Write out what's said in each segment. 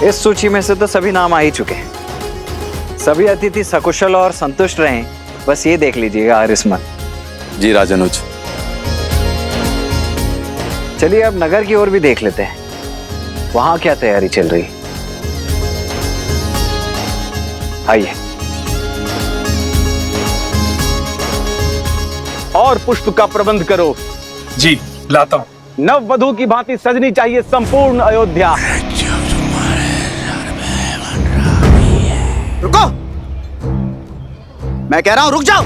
इस सूची में से तो सभी नाम आ ही चुके हैं। सभी अतिथि सकुशल और संतुष्ट रहें, बस ये देख लीजिएगा आरिसमन। जी राजनुज। चलिए अब नगर की ओर भी देख लेते हैं, वहां क्या तैयारी चल रही। आइए। और पुष्प का प्रबंध करो। जी लाता हूं। नववधू की भांति सजनी चाहिए संपूर्ण अयोध्या। रुको, मैं कह रहा हूं रुक जाओ।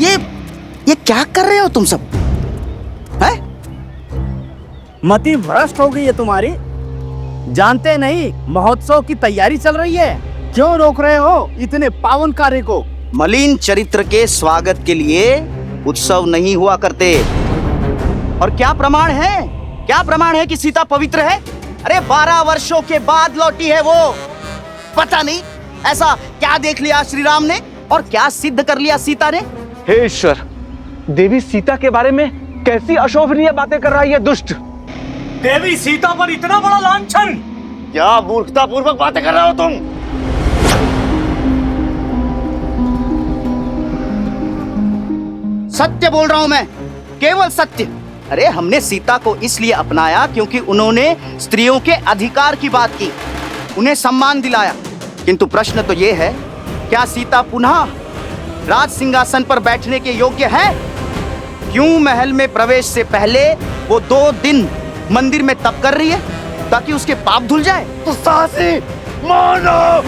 ये क्या कर रहे हो तुम सब? हैं? मति भ्रष्ट हो गई है तुम्हारी। जानते नहीं महोत्सव की तैयारी चल रही है, क्यों रोक रहे हो इतने पावन कार्य को? मलिन चरित्र के स्वागत के लिए उत्सव नहीं हुआ करते। और क्या प्रमाण है? क्या प्रमाण है कि सीता पवित्र है? अरे 12 वर्षों के बाद लौटी है वो। पता नहीं ऐसा क्या देख लिया श्री राम ने और क्या सिद्ध कर लिया सीता ने। हे ईश्वर, देवी सीता के बारे में कैसी अशोभनीय बातें कर रही है दुष्ट। देवी सीता पर इतना बड़ा लांछन! क्या मूर्खता पूर्वक बातें कर रहे हो तुम? सत्य बोल रहा हूं मैं, केवल सत्य। अरे हमने सीता को इसलिए अपनाया क्योंकि उन्होंने स्त्रियों के अधिकार की बात की, उन्हें सम्मान दिलाया। किंतु प्रश्न तो ये है, क्या सीता पुनः राज सिंहासन पर बैठने के योग्य है? क्यों महल में प्रवेश से पहले वो 2 दिन मंदिर में तप कर रही है ताकि उसके पाप धुल जाए? तो साहसी मानो,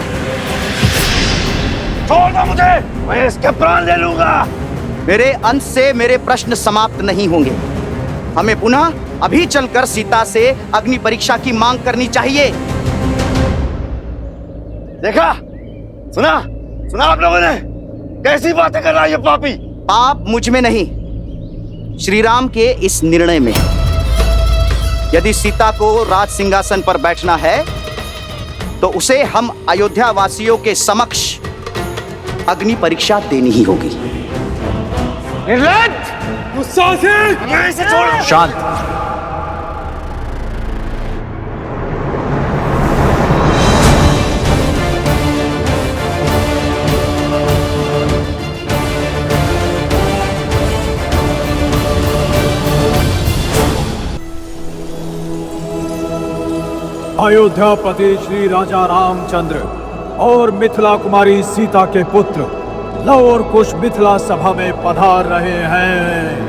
छोड़ दो मुझे, मैं इसके प्राण ले लूंगा। मेरे अंत से मेरे प्रश्न समाप्त नहीं होंगे। हमें पुनः अभी चलकर सीता से अग्नि परीक्षा की मांग करनी चाहिए। देखा, सुना आप लोगों ने कैसी बातें कर रहा है ये पापी। पाप मुझ में नहीं, श्री राम के इस निर्णय में। यदि सीता को राज सिंहासन पर बैठना है तो उसे हम अयोध्या वासियों के समक्ष अग्नि परीक्षा देनी ही होगी। निर्लज्ज! इसे छोड़ो। शांत। अयोध्यापति श्री राजा रामचंद्र और मिथिला कुमारी सीता के पुत्र लव और कुश मिथिला सभा में पधार रहे हैं।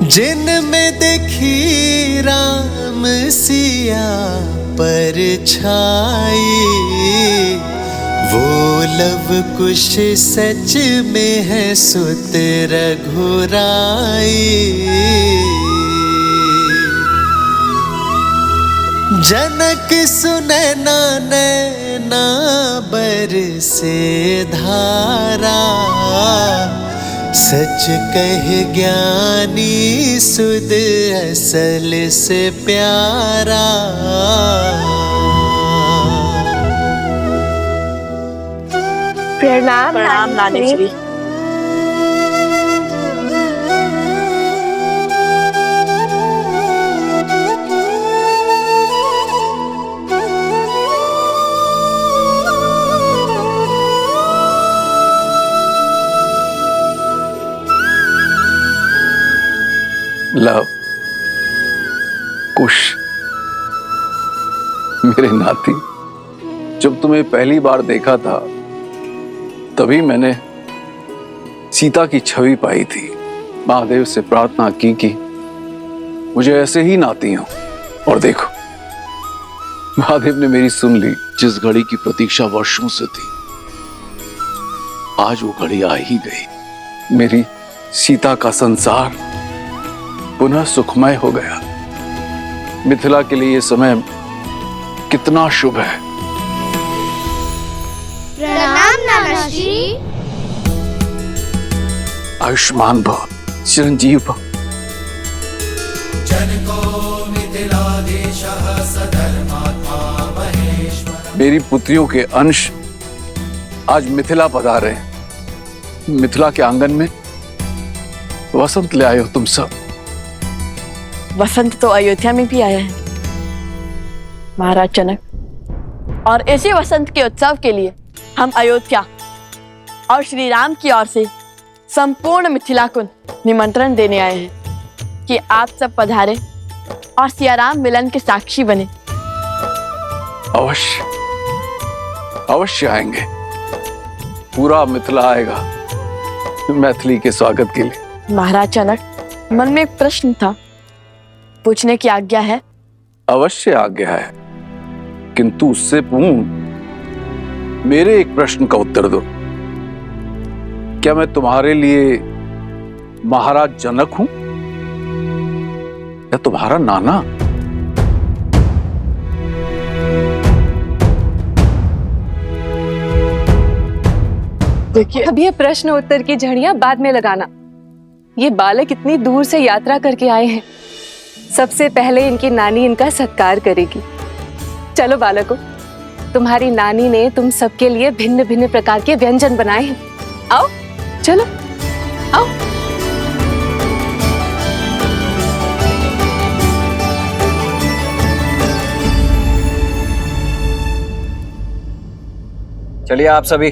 जिनमें देखी राम सिया पर छाई, वो लव कुश सच में है सुत रघुराई। जनक सुनैना नैना बरसे धारा, सच कह ज्ञानी सुध असल से प्यारा। प्रणाम नानी श्री। लव, कुश, मेरे नाती, जब तुम्हें पहली बार देखा था तभी मैंने सीता की छवि पाई थी। महादेव से प्रार्थना की कि मुझे ऐसे ही नाती हो, और देखो महादेव ने मेरी सुन ली। जिस घड़ी की प्रतीक्षा वर्षों से थी, आज वो घड़ी आ ही गई। मेरी सीता का संसार पुनः सुखमय हो गया। मिथिला के लिए ये समय कितना शुभ है। प्रणाम नाना श्री। आयुष्मान भव, चिरंजीव भव। मेरी पुत्रियों के अंश आज मिथिला पधारे हैं। मिथिला के आंगन में वसंत ले आए हो तुम सब। वसंत तो अयोध्या में भी आया है महाराज जनक, और इसी वसंत के उत्सव के लिए हम अयोध्या और श्री राम की ओर से संपूर्ण मिथिला को निमंत्रण देने आए हैं कि आप सब पधारे और सियाराम मिलन के साक्षी बने। अवश्य अवश्य आएंगे। पूरा मिथिला आएगा मैथिली के स्वागत के लिए। महाराज जनक, मन में एक प्रश्न था, पूछने की आज्ञा है? अवश्य आज्ञा है, किंतु उससे पूर्ण मेरे एक प्रश्न का उत्तर दो। क्या मैं तुम्हारे लिए महाराज जनक हूं या तुम्हारा नाना? देखिए, अब ये प्रश्न उत्तर की झड़ियां बाद में लगाना। ये बालक इतनी दूर से यात्रा करके आए हैं, सबसे पहले इनकी नानी इनका सत्कार करेगी। चलो बालकों, तुम्हारी नानी ने तुम सबके लिए भिन्न भिन्न प्रकार के व्यंजन बनाए हैं। आओ, चलो आओ। चलिए आप सभी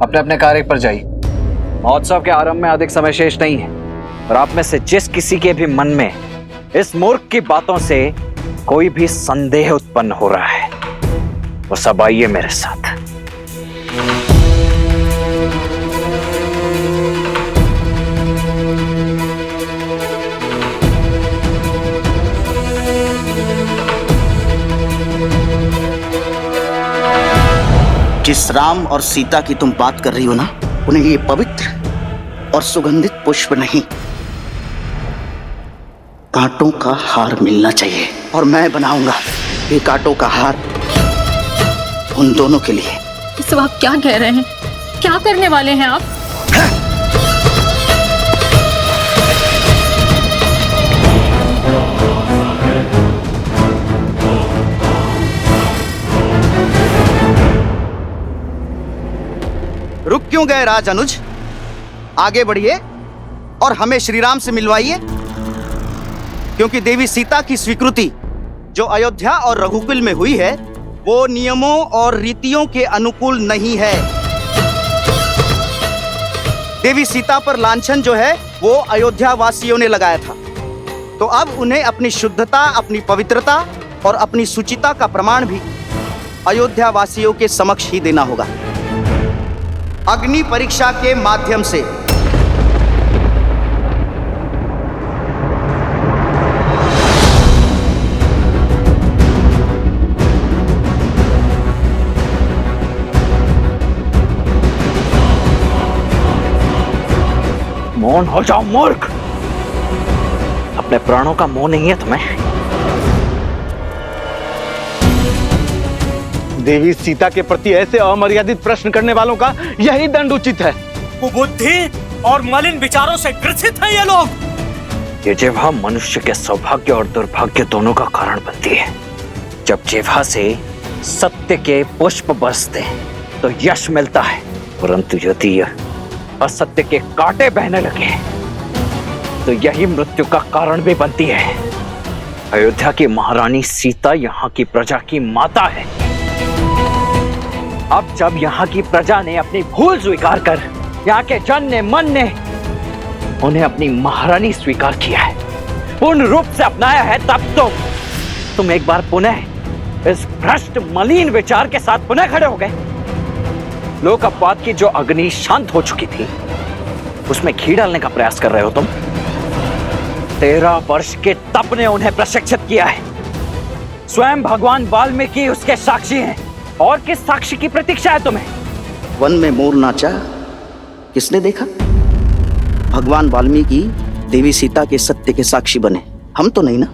अपने अपने कार्य पर जाइए। महोत्सव के आरंभ में अधिक समय शेष नहीं है, और आप में से जिस किसी के भी मन में इस मूर्ख की बातों से कोई भी संदेह उत्पन्न हो रहा है, वो सब आइए मेरे साथ। जिस राम और सीता की तुम बात कर रही हो ना, उन्हें ये पवित्र और सुगंधित पुष्प नहीं, कांटों का हार मिलना चाहिए, और मैं बनाऊंगा ये कांटों का हार उन दोनों के लिए। इस सब आप क्या कह रहे हैं? क्या करने वाले हैं आप? रुक क्यों गए राज अनुज? आगे बढ़िए और हमें श्री राम से मिलवाइए, क्योंकि देवी सीता की स्वीकृति जो अयोध्या और रघुकुल में हुई है, वो नियमों और रीतियों के अनुकूल नहीं है। देवी सीता पर लांछन जो है वो अयोध्या वासियों ने लगाया था, तो अब उन्हें अपनी शुद्धता, अपनी पवित्रता और अपनी सुचिता का प्रमाण भी अयोध्या वासियों के समक्ष ही देना होगा, अग्नि परीक्षा के माध्यम से। मौन हो जाओ मूर्ख, अपने प्राणों का मोह नहीं है तुम्हें? देवी सीता के प्रति ऐसे अमर्यादित प्रश्न करने वालों का यही दंड उचित है। कुबुद्धि और मलिन विचारों से ग्रसित हैं ये लोग। ये जिह्वा मनुष्य के सौभाग्य और दुर्भाग्य दोनों का कारण बनती है। जब जिह्वा से सत्य के पुष्प बरसते हैं तो यश मिलता है, परंतु यदि असत्य के कांटे बहने लगे तो यही मृत्यु का कारण भी बनती है। अयोध्या की महारानी सीता यहाँ की प्रजा की माता है। अब जब यहाँ की प्रजा ने अपनी भूल स्वीकार कर यहाँ के जन ने, मन ने उन्हें अपनी महारानी स्वीकार किया है, पूर्ण रूप से अपनाया है, तब तो तुम एक बार पुनः इस भ्रष्ट मलिन विचार के साथ पुनः खड़े हो गए। लोक अपवाद की जो अग्नि शांत हो चुकी थी, उसमें घी डालने का प्रयास कर रहे हो तुम। 13 वर्ष के तप ने उन्हें प्रशिक्षित किया है। स्वयं भगवान वाल्मीकि उसके साक्षी हैं, और किस साक्षी की प्रतीक्षा है तुम्हें? वन में मोर नाचा किसने देखा? भगवान वाल्मीकि देवी सीता के सत्य के साक्षी बने, हम तो नहीं ना।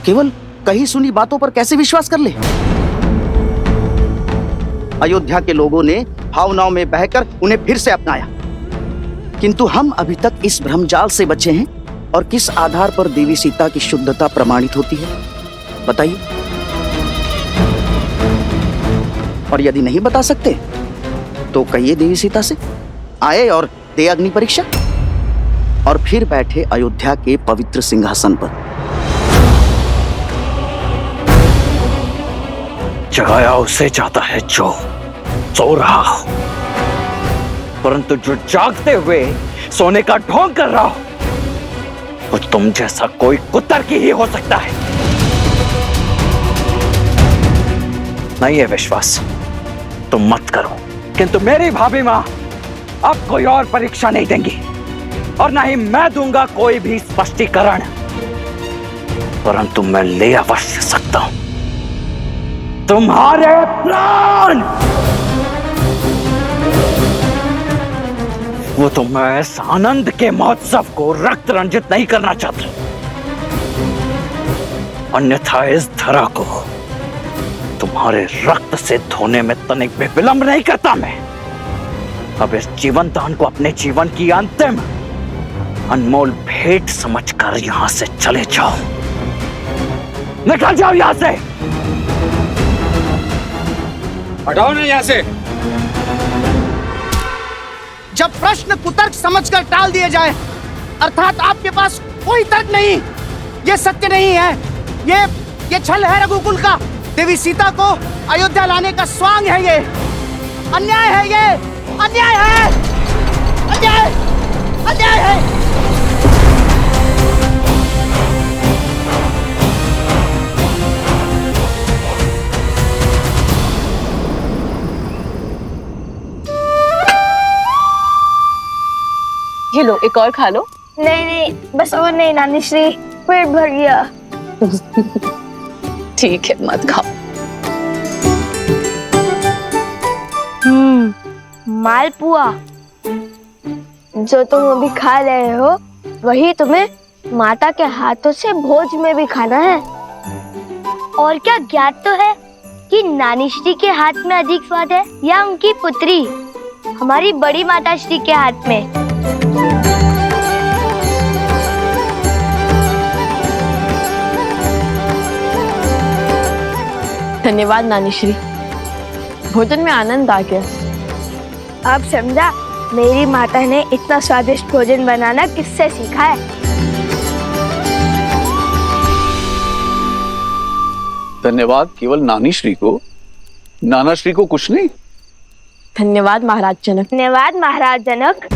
केवल कही सुनी बातों पर कैसे विश्वास कर ले? अयोध्या के लोगों ने भावनाओं में बहकर उन्हें फिर से अपनाया, किंतु हम अभी तक इस भ्रमजाल से बचे हैं। और किस आधार पर देवी सीता की शुद्धता प्रमाणित होती है, बताइए? और यदि नहीं बता सकते तो कहिए देवी सीता से आए और दे अग्नि परीक्षा, और फिर बैठे अयोध्या के पवित्र सिंहासन पर। जगाया उसे जाता है जो सो रहा हो, परंतु जो जागते हुए सोने का ढोंग कर रहा हो वो तुम जैसा कोई कुतर्की ही हो सकता है। नहीं है विश्वास तुम मत करो, किंतु मेरी भाभी मां अब कोई और परीक्षा नहीं देंगी और ना ही मैं दूंगा कोई भी स्पष्टीकरण, परंतु मैं ले अवश्य सकता हूं तुम्हारे प्राण। वो तो मैं इस आनंद के महोत्सव को रक्त रंजित नहीं करना चाहता, अन्यथा इस धरा को तुम्हारे रक्त से धोने में तनिक भी विलंब नहीं करता मैं। अब इस जीवन दान को अपने जीवन की अंतिम अनमोल भेंट समझकर यहां से चले जाओ, निकल जाओ यहां से। हटाओ ना यहां से। जब प्रश्न कुतर्क समझकर टाल दिए जाए, अर्थात आपके पास कोई तर्क नहीं, ये सत्य नहीं है, ये छल है रघुकुल का, देवी सीता को अयोध्या लाने का स्वांग है, ये अन्याय है, ये अन्याय है, अन्याय अन्याय है। ये लो एक और खा लो। नहीं नहीं बस और नहीं नानी श्री, पेट भर गया। ठीक है मत खाओ। मालपुआ जो तुम अभी खा रहे हो वही तुम्हें माता के हाथों से भोज में भी खाना है। और क्या ज्ञात तो है कि नानी श्री के हाथ में अधिक स्वाद है या उनकी पुत्री हमारी बड़ी माता श्री के हाथ में? धन्यवाद नानी श्री, भोजन में आनंद आ गया। अब समझा मेरी माता ने इतना स्वादिष्ट भोजन बनाना किससे सीखा है। धन्यवाद केवल नानी श्री को, नाना श्री को कुछ नहीं। धन्यवाद महाराज जनक। धन्यवाद महाराज जनक।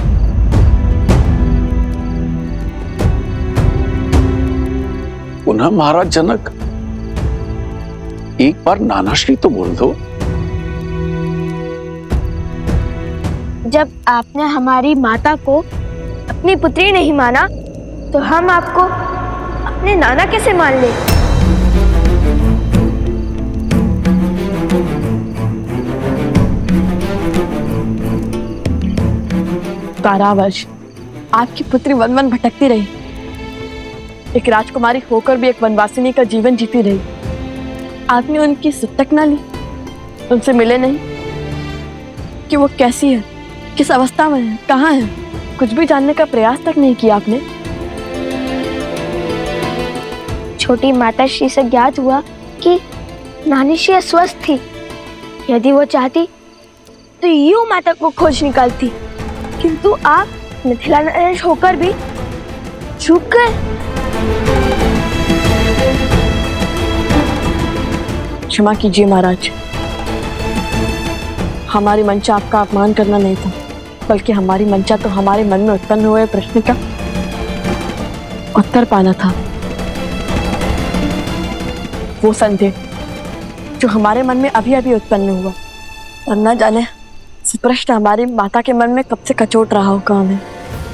पुनः महाराज जनक, एक बार नाना श्री तो बोल दो। जब आपने हमारी माता को अपनी पुत्री नहीं माना तो हम आपको अपने नाना कैसे मान ले? कारावास आपकी पुत्री वन वन भटकती रही, एक राजकुमारी होकर भी एक वनवासिनी का जीवन जीती रही। आपने उनकी सुध तक ना ली, उनसे मिले नहीं कि वो कैसी है, किस अवस्था में है, कहाँ है, कुछ भी जानने का प्रयास तक नहीं किया आपने। छोटी माता श्री से ज्ञात हुआ कि नानी श्री अस्वस्थ थी। यदि वो चाहती तो यूं माता को खोज निकालती, किंतु आप मिथिला नरेश होकर भी चूक गए। क्षमा कीजिए महाराज, हमारी मंशा आपका अपमान करना नहीं था, बल्कि हमारी मंशा तो हमारे मन में उत्पन्न हुए प्रश्न का उत्तर पाना था। वो संदेह जो हमारे मन में अभी अभी उत्पन्न हुआ, और न जाने ये प्रश्न हमारी माता के मन में कब से कचोट रहा होगा हमें,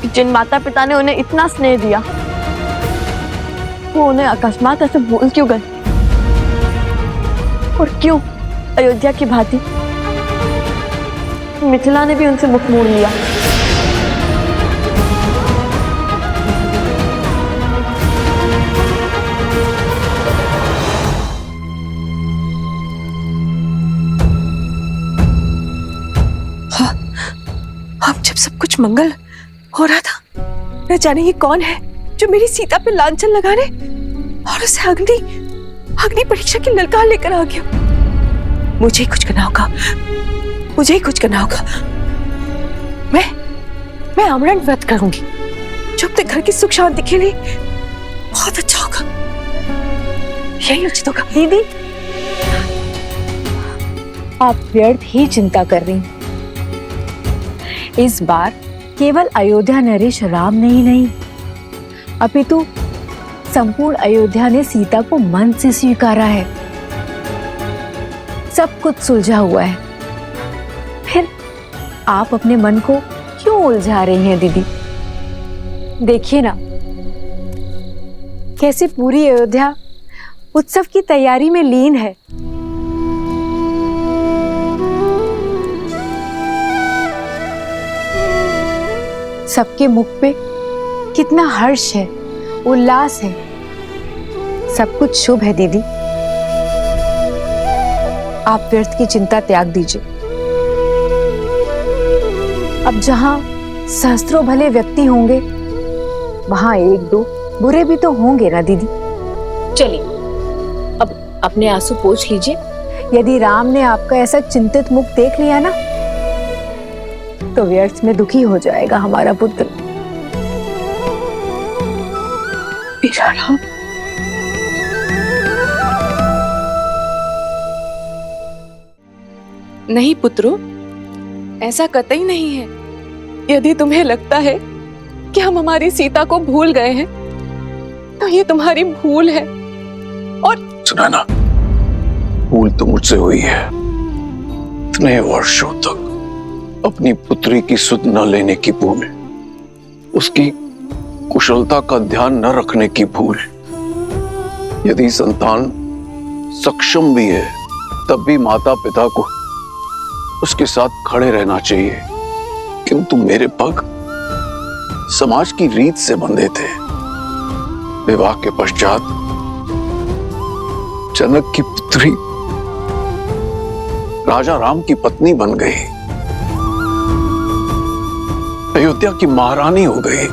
कि जिन माता पिता ने उन्हें इतना स्नेह दिया वो उन्हें अकस्मात ऐसे भूल क्यों गए, और क्यों अयोध्या की भांति मिथिला ने भी उनसे मुख मोड़ लिया। अब जब सब कुछ मंगल हो रहा था, न जाने ये कौन है जो मेरी सीता पे लांछन लगाने और उसे अग्नि परीक्षा की ललकार लेकर आ गया। मुझे ही कुछ करना होगा, मुझे ही कुछ करना होगा। मैं आमरण व्रत करूंगी जो अपने घर की सुख शांति के लिए बहुत अच्छा होगा, यही उचित होगा। दीदी, आप व्यर्थ ही चिंता कर रही हैं। इस बार केवल अयोध्या नरेश राम ने ही नहीं, अपितु संपूर्ण अयोध्या ने सीता को मन से स्वीकारा है। सब कुछ सुलझा हुआ है, फिर आप अपने मन को क्यों उलझा रही हैं दीदी? देखिए ना, कैसे पूरी अयोध्या उत्सव की तैयारी में लीन है। सबके मुख पे कितना हर्ष है, उल्लास है। सब कुछ शुभ है दीदी। आप व्यर्थ की चिंता त्याग दीजिए। अब जहां सहस्त्रों भले व्यक्ति होंगे, वहां एक दो बुरे भी तो होंगे ना दीदी। चलिए, अब अपने आंसू पोंछ लीजिए। यदि राम ने आपका ऐसा चिंतित मुख देख लिया ना, तो व्यर्थ में दुखी हो जाएगा हमारा पुत्र। मेरा राम, नहीं पुत्रो, ऐसा कतई नहीं है। यदि तुम्हें लगता है कि हम हमारी सीता को भूल गए हैं, तो ये तुम्हारी भूल है। और सुना ना, भूल तो मुझसे हुई है। इतने वर्षों तक अपनी पुत्री की सुध न लेने की भूल, उसकी कुशलता का ध्यान न रखने की भूल। यदि संतान सक्षम भी है, तब भी माता पिता को उसके साथ खड़े रहना चाहिए। किंतु मेरे पग समाज की रीत से बंधे थे। विवाह के पश्चात जनक की पुत्री राजा राम की पत्नी बन गई, अयोध्या की महारानी हो गई।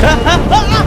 Ha ha ha!